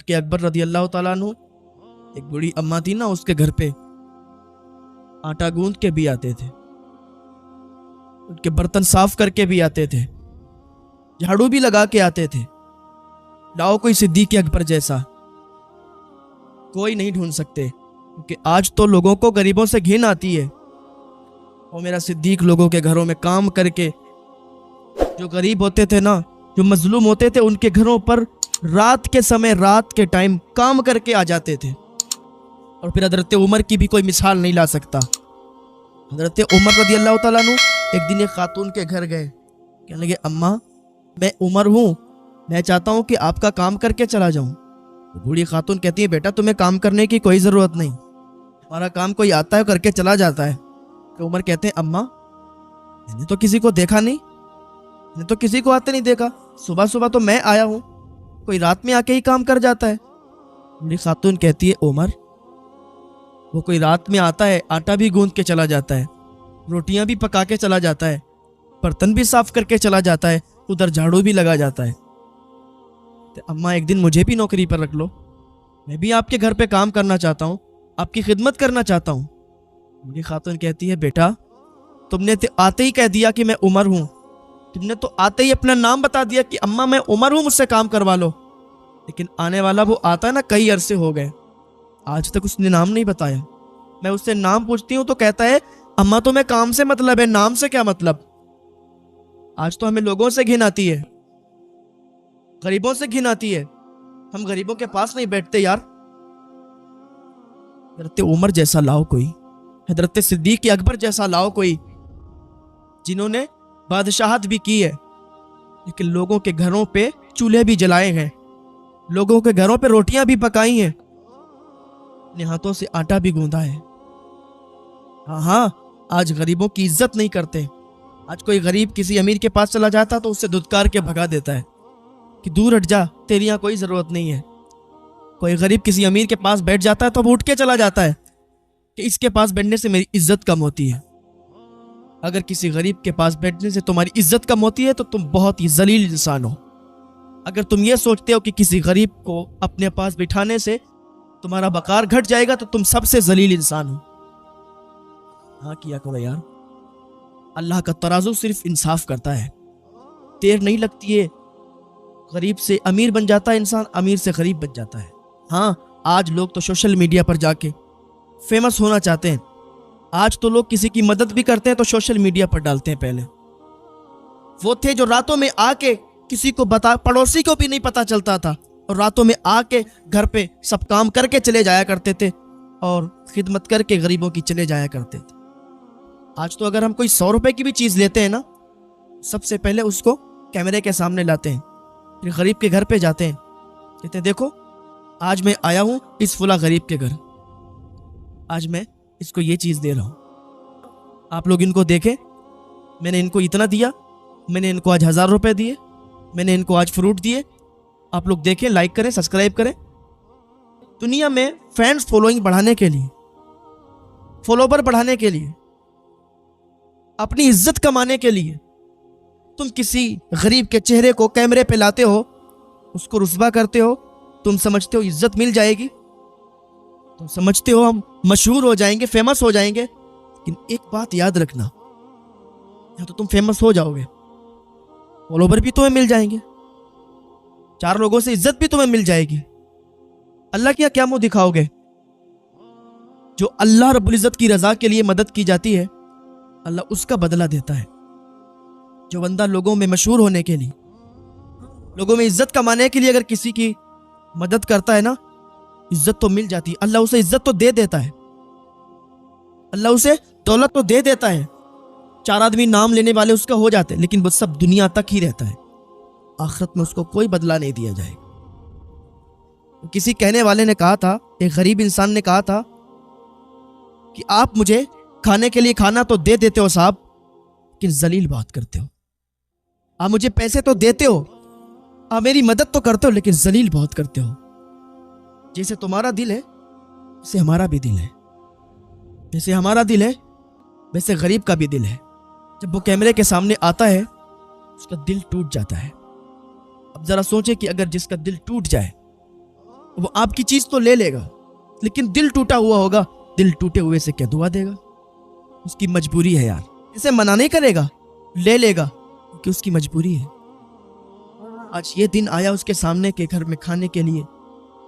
صدیق اکبر رضی اللہ تعالیٰ عنہ، ایک بڑی اماں تھی نا، اس کے گھر پہ آٹا گوندھ کے بھی آتے تھے، ان کے برتن صاف کر کے بھی آتے تھے، جھاڑو بھی لگا کے آتے تھے۔ لاؤ کوئی صدیق اکبر جیسا کوئی نہیں ڈھونڈ سکتے، کیونکہ آج تو لوگوں کو غریبوں سے گھن آتی ہے۔ اور میرا صدیق لوگوں کے گھروں میں کام کر کے، جو غریب ہوتے تھے نا، جو مظلوم ہوتے تھے، ان کے گھروں پر رات کے سمے، رات کے ٹائم کام کر کے آ جاتے تھے۔ اور پھر حضرت عمر کی بھی کوئی مثال نہیں لا سکتا۔ حضرت عمر رضی اللہ تعالیٰ عنہ ایک دن ایک خاتون کے گھر گئے، کہنے لگے اماں میں عمر ہوں، میں چاہتا ہوں کہ آپ کا کام کر کے چلا جاؤں۔ بوڑھی خاتون کہتی ہے بیٹا تمہیں کام کرنے کی کوئی ضرورت نہیں، ہمارا کام کوئی آتا ہے کر کے چلا جاتا ہے۔ کہ عمر کہتے ہیں اماں میں نے تو کسی کو دیکھا نہیں، میں نے تو کسی کو آتے نہیں دیکھا، صبح صبح تو میں آیا ہوں، کوئی رات میں آ کے ہی کام کر جاتا ہے۔ بوڑھی خاتون کہتی ہے عمر وہ کوئی رات میں آتا ہے، آٹا بھی گوندھ کے چلا جاتا ہے، روٹیاں بھی پکا کے چلا جاتا ہے، برتن بھی صاف کر کے چلا جاتا ہے، ادھر جھاڑو بھی لگا جاتا ہے۔ تو اماں ایک دن مجھے بھی نوکری پر رکھ لو، میں بھی آپ کے گھر پہ کام کرنا چاہتا ہوں، آپ کی خدمت کرنا چاہتا ہوں۔ میری خاتون کہتی ہے بیٹا تم نے تو آتے ہی کہہ دیا کہ میں عمر ہوں، تم نے تو آتے ہی اپنا نام بتا دیا کہ اماں میں عمر ہوں، مجھ سے کام کروا لو۔ لیکن آنے والا وہ آتا ہے نا، کئی عرصے ہو گئے، آج تک اس نے نام نہیں بتایا۔ میں اس سے نام پوچھتی ہوں تو کہتا ہے اماں تو میں کام سے مطلب ہے، نام سے کیا مطلب۔ آج تو ہمیں لوگوں سے گھن آتی ہے، غریبوں سے گھن آتی ہے، ہم غریبوں کے پاس نہیں بیٹھتے یار۔ حضرت عمر جیسا لاؤ کوئی، حضرت صدیق اکبر جیسا لاؤ کوئی، جنہوں نے بادشاہت بھی کی ہے لیکن لوگوں کے گھروں پہ چولہے بھی جلائے ہیں، لوگوں کے گھروں پہ روٹیاں بھی پکائی ہیں، اپنے ہاتھوں سے آٹا بھی گوندا ہے۔ ہاں آج غریبوں کی عزت نہیں کرتے۔ آج کوئی غریب کسی امیر کے پاس چلا جاتا تو اس سے دھتکار کے بھگا دیتا ہے کہ دور ہٹ جا، تیری یہاں کوئی ضرورت نہیں ہے۔ کوئی غریب کسی امیر کے پاس بیٹھ جاتا ہے تو وہ اٹھ کے چلا جاتا ہے کہ اس کے پاس بیٹھنے سے میری عزت کم ہوتی ہے۔ اگر کسی غریب کے پاس بیٹھنے سے تمہاری عزت کم ہوتی ہے تو تم بہت ہی ذلیل انسان ہو۔ اگر تم یہ سوچتے ہو کہ کسی غریب کو اپنے پاس بٹھانے سے تمہارا وقار گھٹ جائے گا تو تم سب سے ذلیل انسان ہو۔ ہاں کیا کرو یار، اللہ کا ترازو صرف انصاف کرتا ہے، دیر نہیں لگتی ہے، غریب سے امیر بن جاتا ہے انسان، امیر سے غریب بن جاتا ہے۔ ہاں آج لوگ تو سوشل میڈیا پر جا کے فیمس ہونا چاہتے ہیں، آج تو لوگ کسی کی مدد بھی کرتے ہیں تو سوشل میڈیا پر ڈالتے ہیں۔ پہلے وہ تھے جو راتوں میں آ کے کسی کو پڑوسی کو بھی نہیں پتا چلتا تھا، اور راتوں میں آ کے گھر پہ سب کام کر کے چلے جایا کرتے تھے اور خدمت کر کے غریبوں کی چلے جایا کرتے تھے۔ آج تو اگر ہم کوئی 100 روپے کی بھی چیز لیتے ہیں نا، سب سے پہلے اس کو کیمرے کے سامنے لاتے ہیں، پھر غریب کے گھر پہ جاتے ہیں، کہتے ہیں دیکھو آج میں آیا ہوں اس فلاں غریب کے گھر، آج میں اس کو یہ چیز دے رہا ہوں، آپ لوگ ان کو دیکھیں، میں نے ان کو اتنا دیا، میں نے ان کو آج 1000 روپے دیے، میں نے ان کو آج فروٹ دیے، آپ لوگ دیکھیں، لائک کریں، سبسکرائب کریں۔ دنیا میں فینس فالوئنگ بڑھانے کے لیے، فالوور بڑھانے کے لیے، اپنی عزت کمانے کے لیے تم کسی غریب کے چہرے کو کیمرے پہ لاتے ہو، اس کو رسوا کرتے ہو، تم سمجھتے ہو عزت مل جائے گی، تم سمجھتے ہو ہم مشہور ہو جائیں گے، فیمس ہو جائیں گے۔ لیکن ایک بات یاد رکھنا، یا تو تم فیمس ہو جاؤ گے، فالوور بھی تمہیں مل جائیں گے، 4 لوگوں سے عزت بھی تمہیں مل جائے گی، اللہ کیا کیا منہ دکھاؤ گے؟ جو اللہ رب العزت کی رضا کے لیے مدد کی جاتی ہے، اللہ اس کا بدلہ دیتا ہے۔ جو بندہ لوگوں میں مشہور ہونے کے لیے، لوگوں میں عزت کمانے کے لیے اگر کسی کی مدد کرتا ہے نا، عزت تو مل جاتی ہے، اللہ اسے عزت تو دے دیتا ہے، اللہ اسے دولت تو دے دیتا ہے، 4 آدمی نام لینے والے اس کا ہو جاتے ہیں، لیکن وہ سب دنیا تک ہی رہتا ہے، آخرت میں اس کو کوئی بدلہ نہیں دیا جائے گا۔ کسی کہنے والے نے کہا تھا، ایک غریب انسان نے کہا تھا کہ آپ مجھے کھانے کے لیے کھانا تو دے دیتے ہو صاحب، لیکن ذلیل بات کرتے ہو، آپ مجھے پیسے تو دیتے ہو، آپ میری مدد تو کرتے ہو، لیکن ذلیل بہت کرتے ہو۔ جیسے تمہارا دل ہے ویسے ہمارا بھی دل ہے، جیسے ہمارا دل ہے ویسے غریب کا بھی دل ہے۔ جب وہ کیمرے کے سامنے آتا ہے اس کا دل ٹوٹ جاتا ہے۔ اب ذرا سوچیں کہ اگر جس کا دل ٹوٹ جائے وہ آپ کی چیز تو لے لے گا، لیکن دل ٹوٹا ہوا ہوگا، دل ٹوٹے ہوئے سے کیا دعا دے گا؟ اس کی مجبوری ہے یار، اسے منع نہیں کرے گا، لے لے گا کہ اس کی مجبوری ہے۔ آج یہ دن آیا اس کے سامنے کے گھر میں کھانے کے لیے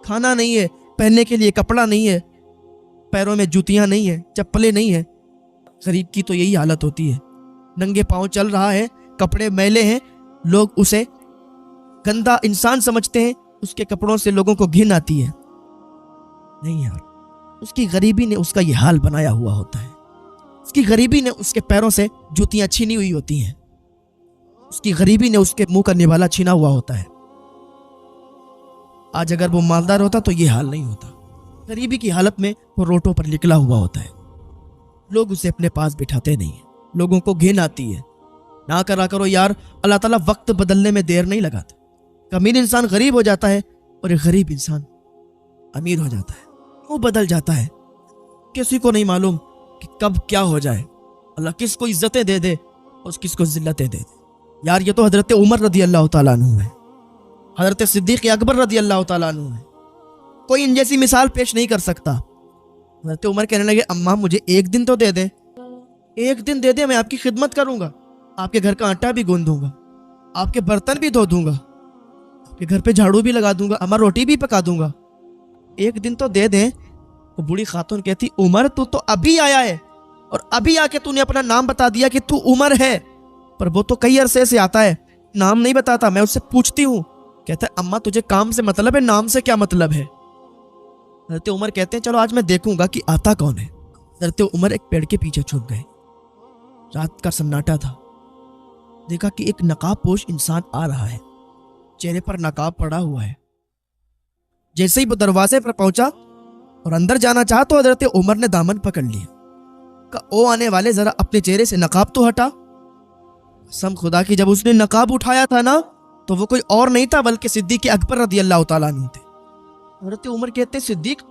کھانا نہیں ہے، پہننے کے لیے کپڑا نہیں ہے، پیروں میں جوتیاں نہیں ہیں، چپلیں نہیں ہیں۔ غریب کی تو یہی حالت ہوتی ہے، ننگے پاؤں چل رہا ہے، کپڑے میلے ہیں، لوگ اسے گندا انسان سمجھتے ہیں، اس کے کپڑوں سے لوگوں کو گھن آتی ہے۔ نہیں یار، اس کی غریبی نے اس کا یہ حال بنایا ہوا ہوتا ہے، اس کی غریبی نے اس کے پیروں سے جوتیاں چھینی ہوئی ہوتی ہیں، اس کی غریبی نے اس کے منہ کا نوالا چھینا ہوا ہوتا ہے۔ آج اگر وہ مالدار ہوتا تو یہ حال نہیں ہوتا، غریبی کی حالت میں وہ روٹوں پر نکلا ہوا ہوتا ہے، لوگ اسے اپنے پاس بٹھاتے نہیں ہیں، لوگوں کو گھن آتی ہے۔ نہ کرا کرو یار، اللہ تعالیٰ وقت بدلنے میں دیر نہیں لگاتا۔ امیر انسان غریب ہو جاتا ہے اور ایک غریب انسان امیر ہو جاتا ہے، وہ بدل جاتا ہے، کسی کو نہیں معلوم کہ کب کیا ہو جائے، اللہ کس کو عزتیں دے دے اور کس کو ذلتیں دے دے۔ یار یہ تو حضرت عمر رضی اللہ تعالیٰ عنہ ہے، حضرت صدیق اکبر رضی اللہ تعالیٰ عنہ ہے، کوئی ان جیسی مثال پیش نہیں کر سکتا۔ حضرت عمر کہنے لگے اماں مجھے ایک دن تو دے دیں، ایک دن دے دیں، میں آپ کی خدمت کروں گا، آپ کے گھر کا آٹا بھی گوندھ دوں گا، آپ کے برتن بھی دھو دوں گا، آپ کے گھر پہ جھاڑو بھی لگا دوں گا، اماں روٹی بھی پکا دوں گا، ایک دن تو دے دیں۔ وہ بوڑھی خاتون کہتی عمر تو ابھی آیا ہے اور ابھی آ کے تو نے اپنا نام بتا دیا کہ تو عمر ہے، پر وہ تو کئی عرصے سے آتا ہے، نام نہیں بتاتا، میں اس سے پوچھتی ہوں۔ کہتا ہے اماں تجھے کام سے مطلب ہے، نام سے کیا مطلب ہے؟ حضرت عمر کہتے ہیں چلو آج میں دیکھوں گا کہ آتا کون ہے۔ حضرت عمر ایک پیڑ کے پیچھے چھپ گئے، رات کا سناٹا تھا، دیکھا کہ ایک نقاب پوش انسان آ رہا ہے، چہرے پر نقاب پڑا ہوا ہے۔ جیسے ہی وہ دروازے پر پہنچا اور اندر جانا چاہا تو حضرت عمر نے دامن پکڑ لیا، کہا او آنے والے ذرا اپنے چہرے سے نقاب تو ہٹا۔ قسم خدا کی جب اس نے نقاب اٹھایا تھا نا تو وہ کوئی اور نہیں تھا بلکہ صدیق اکبر رضی اللہ تعالیٰ عنہ تھے۔ حضرت عمر کہتے ہیں صدیق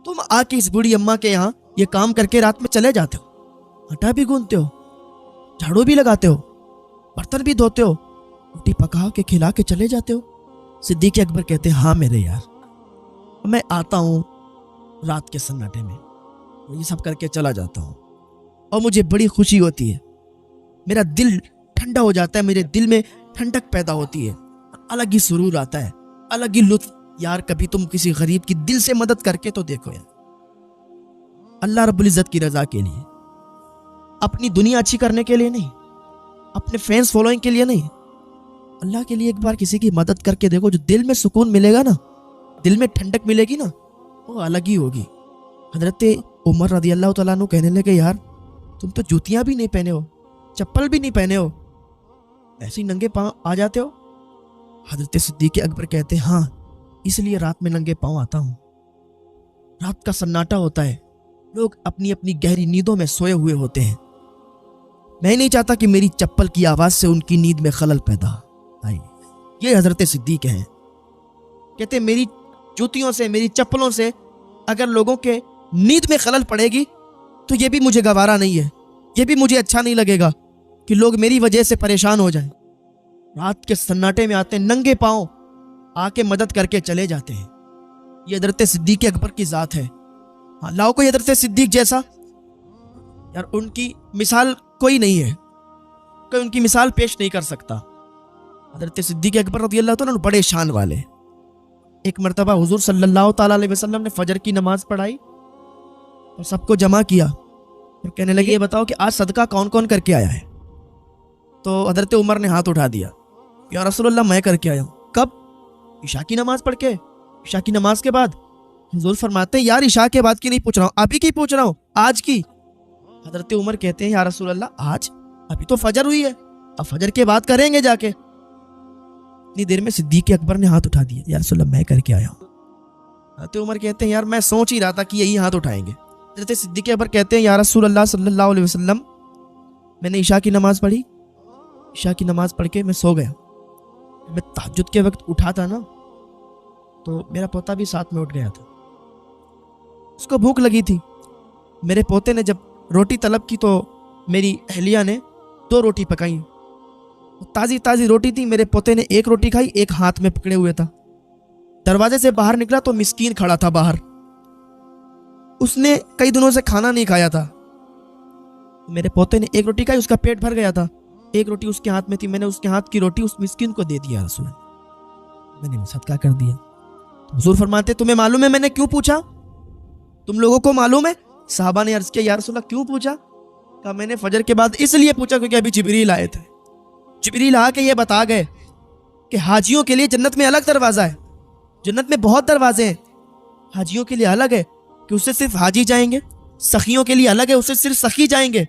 تم آ کے اس بوڑھی اماں کے یہاں یہ کام کر کے رات میں چلے جاتے ہو، آٹا بھی گوندتے ہو، جھاڑو بھی لگاتے ہو، برتن بھی دھوتے ہو، روٹی پکا کے کھلا کے چلے جاتے ہو؟ صدیق اکبر کہتے ہیں ہاں میرے یار، میں آتا ہوں رات کے سناٹے میں، یہ سب کر کے چلا جاتا ہوں اور مجھے بڑی خوشی ہوتی ہے، میرا دل ٹھنڈا ہو جاتا ہے، میرے دل میں ٹھنڈک پیدا ہوتی ہے، الگ ہی سرور آتا ہے، الگ ہی لطف۔ یار کبھی تم کسی غریب کی دل سے مدد کر کے تو دیکھو یار، اللہ رب العزت کی رضا کے لیے، اپنی دنیا اچھی کرنے کے لیے نہیں، اپنے فینس فالوئنگ کے لیے نہیں، اللہ کے لیے ایک بار کسی کی مدد کر کے دیکھو، جو دل میں سکون ملے گا نا، دل میں ٹھنڈک ملے گی نا، وہ الگ ہی ہوگی۔ حضرت عمر رضی اللہ تعالیٰ عنہ کہنے لگے یار تم تو جوتیاں بھی نہیں پہنے ہو، چپل بھی نہیں پہنے ہو، ایسے ہی ننگے پاؤں آ جاتے ہو؟ حضرت صدیق اکبر کہتے ہیں ہاں اس لیے رات میں ننگے پاؤں آتا ہوں، رات کا سناٹا ہوتا ہے، لوگ اپنی اپنی گہری نیندوں میں سوئے ہوئے ہوتے ہیں، میں نہیں چاہتا کہ میری چپل کی آواز سے ان کی نیند میں خلل پیدا آئے۔ یہ حضرت صدیق ہیں، کہتے ہیں میری جوتیوں سے، میری چپلوں سے اگر لوگوں کے نیند میں خلل پڑے گی تو یہ بھی مجھے گوارا نہیں ہے، یہ بھی مجھے اچھا نہیں لگے گا کہ لوگ میری وجہ سے پریشان ہو جائیں۔ رات کے سناٹے میں آتے ہیں، ننگے پاؤں آ کے مدد کر کے چلے جاتے ہیں۔ یہ حضرت صدیق اکبر کی ذات ہے۔ ہاں لاؤ کوئی حضرت صدیق جیسا، یار ان کی مثال کوئی نہیں ہے، کوئی ان کی مثال پیش نہیں کر سکتا۔ حضرت صدیق اکبر رضی اللہ تعالیٰ بڑے شان والے۔ ایک مرتبہ حضور صلی اللہ تعالیٰ علیہ وسلم نے فجر کی نماز پڑھائی اور سب کو جمع کیا اور کہنے لگے یہ بتاؤ کہ آج صدقہ کون کون کر کے آیا ہے؟ تو حضرت عمر نے ہاتھ اٹھا دیا، یا رسول اللہ میں کر کے آیا ہوں۔ کب؟ عشاء کی نماز پڑھ کے، عشاء کی نماز کے بعد۔ حضور فرماتے ہیں یار عشاء کے بعد کی نہیں پوچھ رہا ہوں، ابھی کی پوچھ رہا ہوں، آج کی۔ حضرت عمر کہتے ہیں یا رسول اللہ آج؟ ابھی تو فجر ہوئی ہے، اب فجر کے بعد کریں گے جا کے۔ اتنی دیر میں صدیق اکبر نے ہاتھ اٹھا دیا، یا رسول اللہ میں کر کے آیا ہوں۔ حضرت عمر کہتے ہیں یار میں سوچ ہی رہا تھا کہ یہی ہاتھ اٹھائیں گے۔ حضرت صدیق اکبر کہتے ہیں یا رسول اللہ صلی اللہ علیہ وسلم میں نے عشاء کی نماز پڑھی، عشاء کی نماز پڑھ کے میں سو گیا، میں تہجد کے وقت اٹھا تھا نا تو میرا پوتا بھی ساتھ میں اٹھ گیا تھا، اس کو بھوک لگی تھی، میرے پوتے نے جب روٹی طلب کی تو میری اہلیہ نے 2 روٹی پکائیں، تازی تازی روٹی تھی، میرے پوتے نے 1 روٹی کھائی، ایک ہاتھ میں پکڑے ہوئے تھا، دروازے سے باہر نکلا تو مسکین کھڑا تھا باہر، اس نے کئی دنوں سے کھانا نہیں کھایا تھا. میرے پوتے نے ایک روٹی کھائی، اس کا پیٹ بھر گیا تھا. ایک روٹی اس کے ہاتھ میں تھی، میں نے اس کے ہاتھ کی روٹی اس مسکین کو دے دیا. رسول اللہ، میں نے صدقہ کر دیا. حضور فرماتے تمہیں معلوم ہے میں نے کیوں پوچھا؟ تم لوگوں کو معلوم ہے؟ صحابہ نے عرض کیا یا رسول اللہ کیوں پوچھا؟ کہا میں نے فجر کے بعد اس لیے پوچھا کیونکہ ابھی جبریل آئے تھے. جبریل آ کے یہ بتا گئے کہ حاجیوں کے لیے جنت میں الگ دروازہ ہے. جنت میں بہت دروازے ہیں، حاجیوں کے لیے الگ ہے کہ اس سے صرف حاجی جائیں گے، سخیوں کے لیے الگ ہے، اس سے صرف سخی جائیں گے.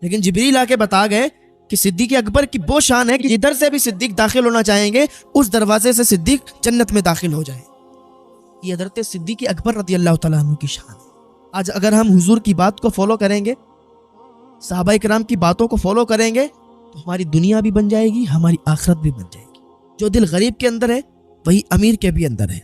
لیکن جبریل آ کے بتا گئے کہ صدیق اکبر کی وہ شان ہے کہ ادھر سے بھی صدیق داخل ہونا چاہیں گے، اس دروازے سے صدیق جنت میں داخل ہو جائیں. یہ حضرت صدیق اکبر رضی اللہ تعالیٰ عنہ کی شان ہے. آج اگر ہم حضور کی بات کو فالو کریں گے، صحابہ کرام کی باتوں کو فالو کریں گے، تو ہماری دنیا بھی بن جائے گی، ہماری آخرت بھی بن جائے گی. جو دل غریب کے اندر ہے وہی امیر کے بھی اندر ہے.